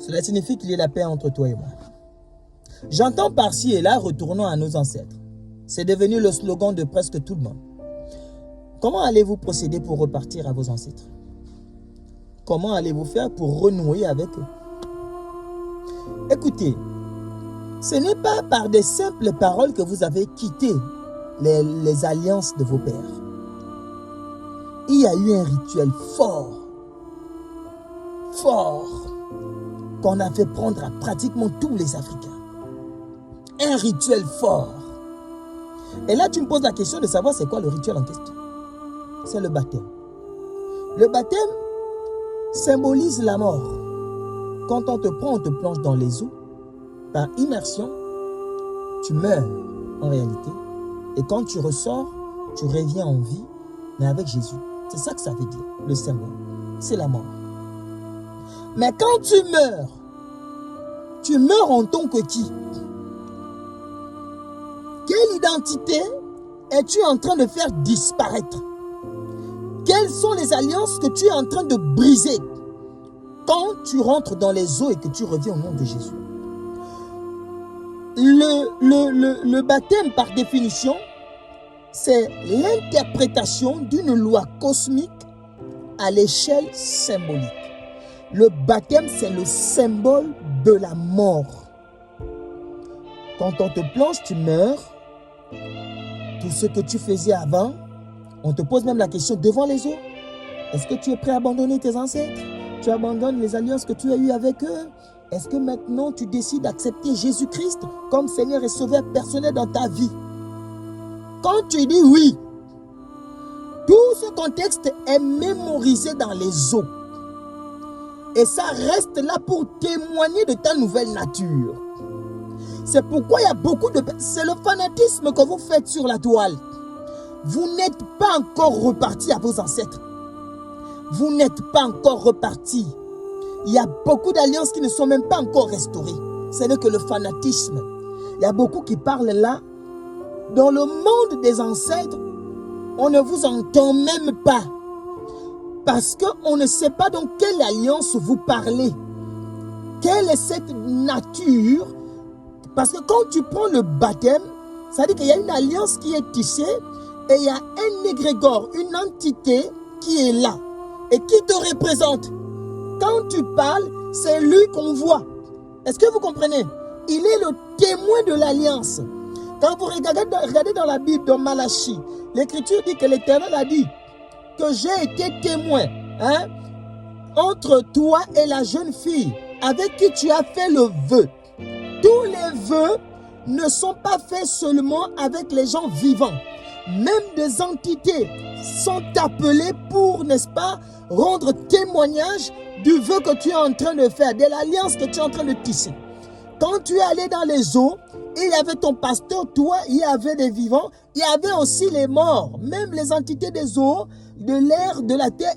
Cela signifie qu'il y ait la paix entre toi et moi. J'entends par-ci et là, retournons à nos ancêtres. C'est devenu le slogan de presque tout le monde. Comment allez-vous procéder pour repartir à vos ancêtres? Comment allez-vous faire pour renouer avec eux? Écoutez, ce n'est pas par des simples paroles que vous avez quitté les alliances de vos pères. Il y a eu un rituel fort, qu'on a fait prendre à pratiquement tous les Africains. Un rituel fort. Et là, tu me poses la question de savoir c'est quoi le rituel en question. C'est le baptême. Le baptême symbolise la mort. Quand on te prend, on te plonge dans les eaux. Par immersion, tu meurs en réalité. Et quand tu ressors, tu reviens en vie, mais avec Jésus. C'est ça que ça veut dire, le symbole. C'est la mort. Mais quand tu meurs en tant que qui? Quelle identité es-tu en train de faire disparaître? Quelles sont les alliances que tu es en train de briser quand tu rentres dans les eaux et que tu reviens au nom de Jésus? Le baptême, par définition, c'est l'interprétation d'une loi cosmique à l'échelle symbolique. Le baptême, c'est le symbole de la mort. Quand on te plonge, tu meurs. Tout ce que tu faisais avant, on te pose même la question devant les eaux. Est-ce que tu es prêt à abandonner tes ancêtres? Tu abandonnes les alliances que tu as eues avec eux? Est-ce que maintenant tu décides d'accepter Jésus-Christ comme Seigneur et Sauveur personnel dans ta vie? Quand tu dis oui, tout ce contexte est mémorisé dans les eaux. Et ça reste là pour témoigner de ta nouvelle nature. C'est pourquoi il y a beaucoup de... C'est le fanatisme que vous faites sur la toile. Vous n'êtes pas encore reparti à vos ancêtres. Vous n'êtes pas encore reparti. Il y a beaucoup d'alliances qui ne sont même pas encore restaurées. Ce n'est que le fanatisme. Il y a beaucoup qui parlent là. Dans le monde des ancêtres, on ne vous entend même pas. Parce qu'on ne sait pas dans quelle alliance vous parlez. Quelle est cette nature? Parce que quand tu prends le baptême, ça veut dire qu'il y a une alliance qui est tissée et il y a un égrégore, une entité qui est là et qui te représente. Quand tu parles, c'est lui qu'on voit. Est-ce que vous comprenez? Il est le témoin de l'alliance. Quand vous regardez dans la Bible, dans Malachie, l'Écriture dit que l'Éternel a dit que j'ai été témoin entre toi et la jeune fille avec qui tu as fait le vœu. Tous les vœux ne sont pas faits seulement avec les gens vivants. Même des entités sont appelées pour, n'est-ce pas, rendre témoignage du vœu que tu es en train de faire, de l'alliance que tu es en train de tisser. Quand tu es allé dans les eaux, il y avait ton pasteur, toi, il y avait des vivants, il y avait aussi les morts. Même les entités des eaux, de l'air, de la terre